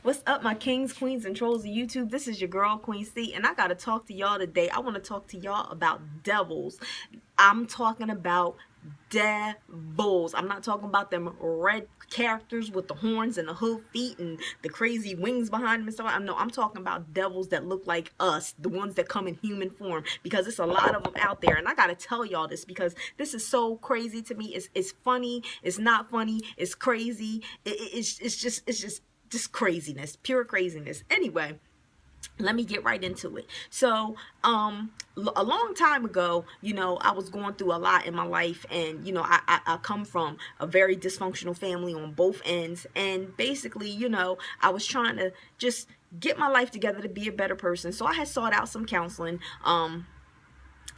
What's up, my kings, queens, and trolls of YouTube? This is your girl, Queen C, and I gotta talk to y'all today. I want to talk to y'all about devils. I'm talking about devils. I'm not talking about them red characters with the horns and the hoof feet and the crazy wings behind them and stuff. No, I'm talking about devils that look like us, the ones that come in human form, because it's a lot of them out there. And I gotta tell y'all this because this is so crazy to me. It's funny. It's not funny. It's crazy. It's just craziness, pure craziness. Anyway, let me get right into it. So a long time ago, I was going through a lot in my life, and I come from a very dysfunctional family on both ends, and basically, I was trying to just get my life together to be a better person. So I had sought out some counseling,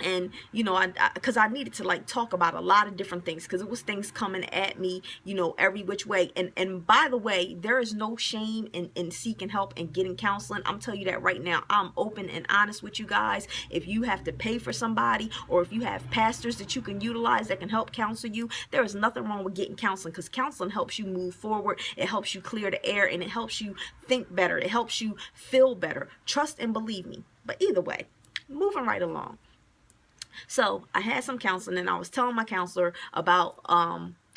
and because I needed to talk about a lot of different things, because it was things coming at me every which way. And by the way, there is no shame in seeking help and getting counseling. I'm telling you that right now. I'm open and honest with you guys. If you have to pay for somebody, or if you have pastors that you can utilize that can help counsel you, there is nothing wrong with getting counseling, because counseling helps you move forward. It helps you clear the air, and it helps you think better. It helps you feel better. Trust and believe me. But either way, moving right along. So I had some counseling, and I was telling my counselor about,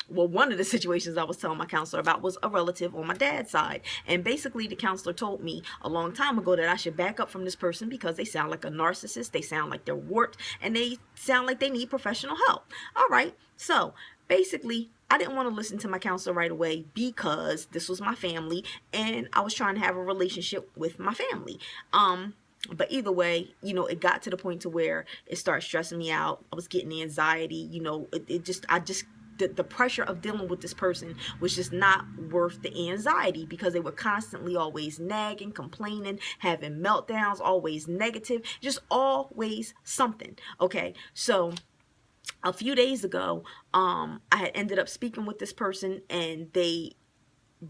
one of the situations I was telling my counselor about was a relative on my dad's side. And basically the counselor told me a long time ago that I should back up from this person because they sound like a narcissist. They sound like they're warped, and they sound like they need professional help. All right. So basically, I didn't want to listen to my counselor right away because this was my family, and I was trying to have a relationship with my family. But either way, it got to the point to where it started stressing me out. I was getting anxiety. The pressure of dealing with this person was just not worth the anxiety, because they were constantly always nagging, complaining, having meltdowns, always negative, just always something. Okay, so a few days ago, I had ended up speaking with this person, and they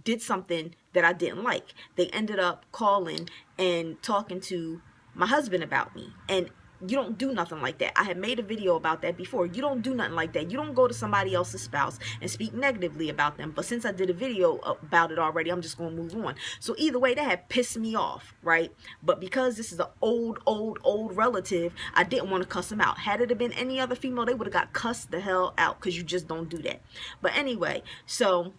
did something that I didn't like. They ended up calling and talking to my husband about me. And you don't do nothing like that. I had made a video about that before. You don't do nothing like that. You don't go to somebody else's spouse and speak negatively about them. But since I did a video about it already, I'm just going to move on. So either way, that had pissed me off, right? But because this is an old relative, I didn't want to cuss him out. Had it have been any other female, they would have got cussed the hell out, because you just don't do that. But anyway, so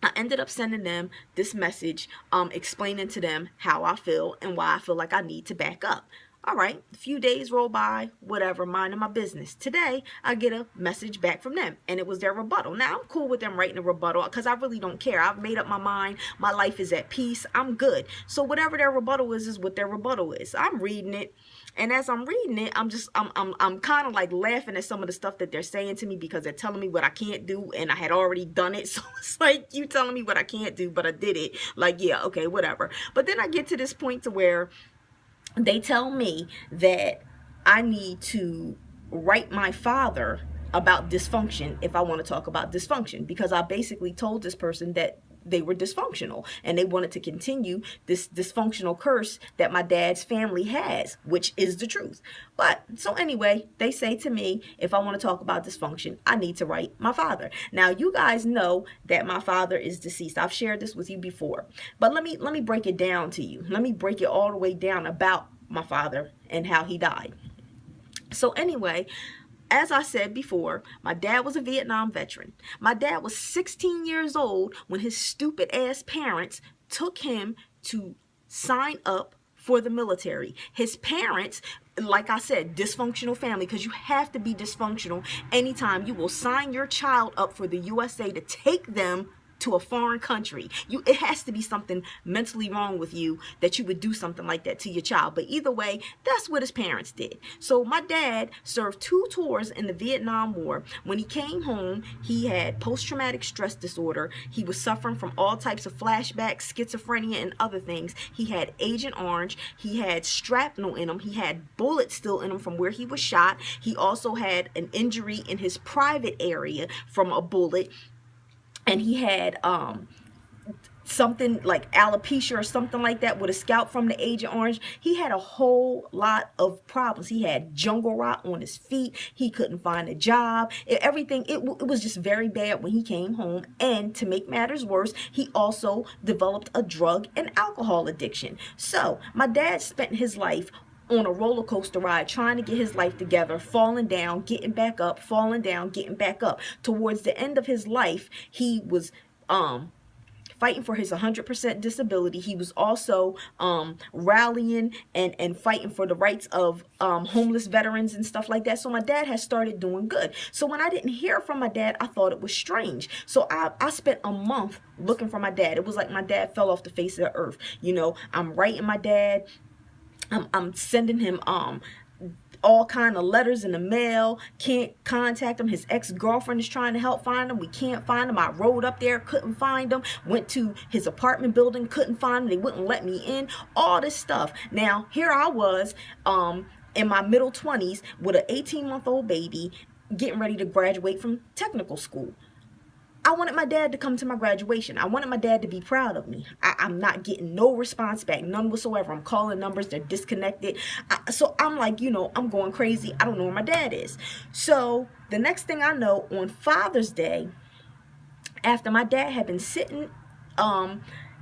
I ended up sending them this message, explaining to them how I feel and why I feel like I need to back up. All right, a few days roll by, whatever, minding my business. Today, I get a message back from them, and it was their rebuttal. Now, I'm cool with them writing a rebuttal because I really don't care. I've made up my mind. My life is at peace. I'm good. So whatever their rebuttal is what their rebuttal is. I'm reading it, and as I'm reading it, I'm kind of like laughing at some of the stuff that they're saying to me, because they're telling me what I can't do, and I had already done it. So it's like, you telling me what I can't do, but I did it. Like, yeah, okay, whatever. But then I get to this point to where they tell me that I need to write my father about dysfunction if I want to talk about dysfunction, because I basically told this person that they were dysfunctional, and they wanted to continue this dysfunctional curse that my dad's family has, which is the truth. But so anyway, they say to me, if I want to talk about dysfunction, I need to write my father. Now, you guys know that my father is deceased. I've shared this with you before, but let me break it down to you. Let me break it all the way down about my father and how he died. So anyway, as I said before, my dad was a Vietnam veteran. My dad was 16 years old when his stupid ass parents took him to sign up for the military. His parents, like I said, dysfunctional family, because you have to be dysfunctional anytime you will sign your child up for the USA to take them to a foreign country. It has to be something mentally wrong with you that you would do something like that to your child. But either way, that's what his parents did. So my dad served 2 tours in the Vietnam War. When he came home, he had post-traumatic stress disorder. He was suffering from all types of flashbacks, schizophrenia, and other things. He had Agent Orange. He had shrapnel in him. He had bullets still in him from where he was shot. He also had an injury in his private area from a bullet. And he had something like alopecia or something like that with a scalp from the Agent Orange. He had a whole lot of problems. He had jungle rot on his feet. He couldn't find a job. It was just very bad when he came home. And to make matters worse, he also developed a drug and alcohol addiction. So my dad spent his life on a roller coaster ride, trying to get his life together, falling down, getting back up, falling down, getting back up. Towards the end of his life, he was fighting for his 100% disability. He was also rallying and fighting for the rights of homeless veterans and stuff like that. So my dad had started doing good. So when I didn't hear from my dad, I thought it was strange. So I spent a month looking for my dad. It was like my dad fell off the face of the earth. You know, I'm writing my dad. I'm sending him all kind of letters in the mail. Can't contact him. His ex-girlfriend is trying to help find him. We can't find him. I rode up there, couldn't find him. Went to his apartment building, couldn't find him. They wouldn't let me in. All this stuff. Now here I was in my middle 20s with an 18-month-old baby, getting ready to graduate from technical school. I wanted my dad to come to my graduation. I wanted my dad to be proud of me. I'm not getting no response back, none whatsoever. I'm calling numbers, they're disconnected. So I'm like, you know, I'm going crazy. I don't know where my dad is. So the next thing I know, on Father's Day, after my dad had been sitting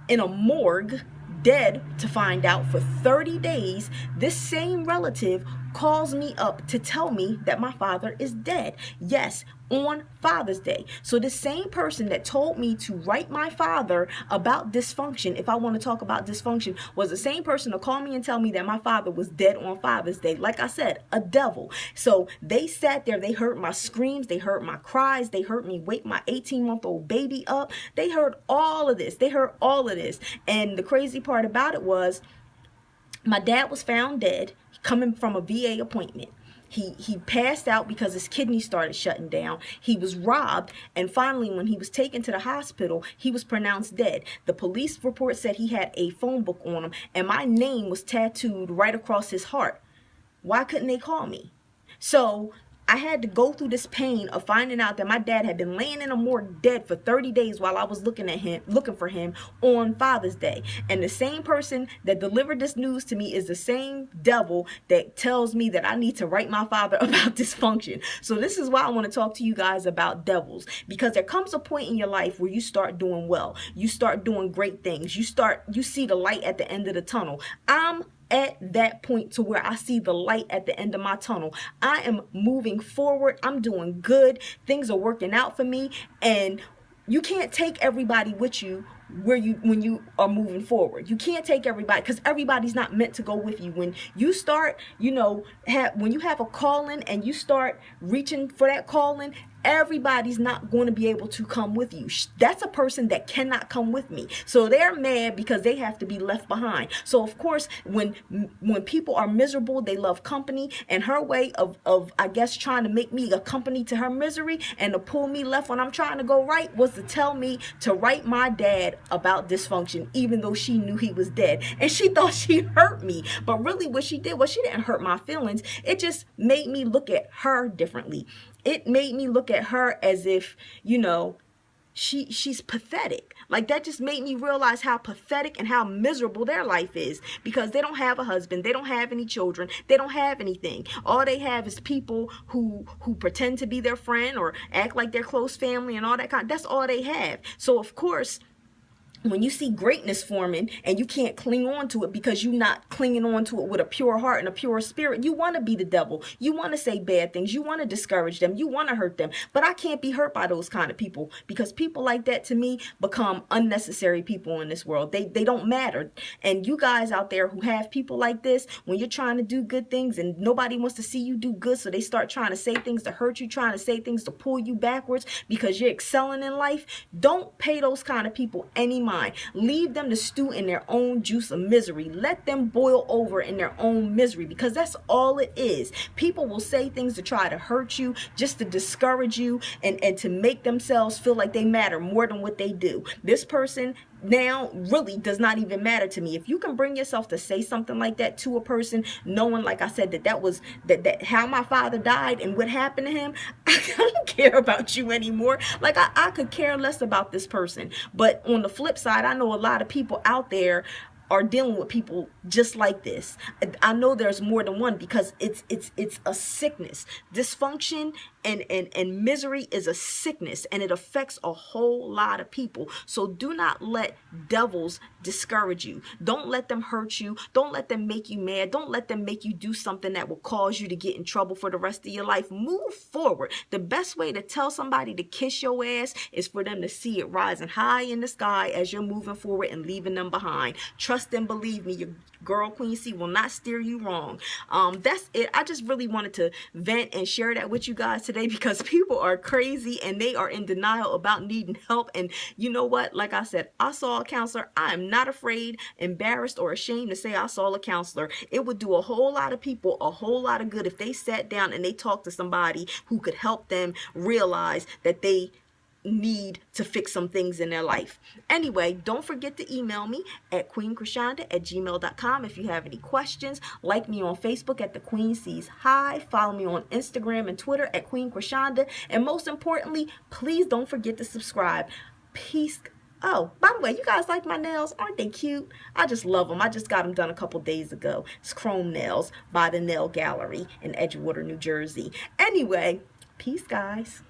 in a morgue, dead to find out for 30 days, this same relative calls me up to tell me that my father is dead. Yes, on Father's Day. So the same person that told me to write my father about dysfunction, if I want to talk about dysfunction, was the same person to call me and tell me that my father was dead on Father's Day. Like I said, a devil. So they sat there, they heard my screams, they heard my cries, they heard me wake my 18-month-old baby up. They heard all of this. They heard all of this. And the crazy part about it was, my dad was found dead, coming from a VA appointment. He passed out because his kidneys started shutting down. He was robbed, and finally when he was taken to the hospital, he was pronounced dead. The police report said he had a phone book on him, and my name was tattooed right across his heart. Why couldn't they call me? So I had to go through this pain of finding out that my dad had been laying in a morgue dead for 30 days while I was looking for him on Father's Day. And the same person that delivered this news to me is the same devil that tells me that I need to write my father about dysfunction. So this is why I want to talk to you guys about devils, because there comes a point in your life where you start doing well. You start doing great things. You see the light at the end of the tunnel. I'm at that point to where I see the light at the end of my tunnel. I am moving forward. I'm doing good. Things are working out for me. And you can't take everybody with you when you are moving forward. You can't take everybody, because everybody's not meant to go with you. When you start, when you have a calling and you start reaching for that calling, everybody's not going to be able to come with you. That's a person that cannot come with me. So they're mad because they have to be left behind. So of course, when people are miserable, they love company. And her way of I guess trying to make me a company to her misery and to pull me left when I'm trying to go right was to tell me to write my dad about dysfunction, even though she knew he was dead. And she thought she hurt me. But really what she did was she didn't hurt my feelings. It just made me look at her differently. It made me look at her as if, she's pathetic. Like, that just made me realize how pathetic and how miserable their life is, because they don't have a husband, they don't have any children, they don't have anything. All they have is people who pretend to be their friend or act like their close family and all that kind. That's all they have. So of course, when you see greatness forming and you can't cling on to it because you're not clinging on to it with a pure heart and a pure spirit, you want to be the devil. You want to say bad things. You want to discourage them. You want to hurt them. But I can't be hurt by those kind of people, because people like that to me become unnecessary people in this world. They don't matter. And you guys out there who have people like this, when you're trying to do good things and nobody wants to see you do good, so they start trying to say things to hurt you, trying to say things to pull you backwards because you're excelling in life, don't pay those kind of people any mind. Leave them to stew in their own juice of misery. Let them boil over in their own misery, because that's all it is. People will say things to try to hurt you, just to discourage you, and to make themselves feel like they matter more than what they do. This person now really does not even matter to me. If you can bring yourself to say something like that to a person, knowing, like I said, that was that how my father died and what happened to him, I don't care about you anymore. Like I could care less about this person. But on the flip side, I know a lot of people out there are dealing with people just like this. I know there's more than one, because it's a sickness. Dysfunction and misery is a sickness, and it affects a whole lot of people. So do not let devils discourage you. Don't let them hurt you. Don't let them make you mad. Don't let them make you do something that will cause you to get in trouble for the rest of your life. Move forward. The best way to tell somebody to kiss your ass is for them to see it rising high in the sky as you're moving forward and leaving them behind. Trust and believe me, your girl Queen C will not steer you wrong. That's it. I just really wanted to vent and share that with you guys today, because people are crazy and they are in denial about needing help. And you know what? Like I said, I saw a counselor. I am not afraid, embarrassed, or ashamed to say I saw a counselor. It would do a whole lot of people a whole lot of good if they sat down and they talked to somebody who could help them realize that they need to fix some things in their life. Anyway, don't forget to email me at queenchrisshonda@gmail.com if you have any questions. Like me on Facebook at the Queen C-Hive. Follow me on Instagram and Twitter at Queen Chrishonda. And most importantly, please don't forget to subscribe. Peace. Oh, by the way, you guys like my nails? Aren't they cute? I just love them. I just got them done a couple days ago. It's chrome nails by the Nail Gallery in Edgewater, New Jersey. Anyway, peace, guys.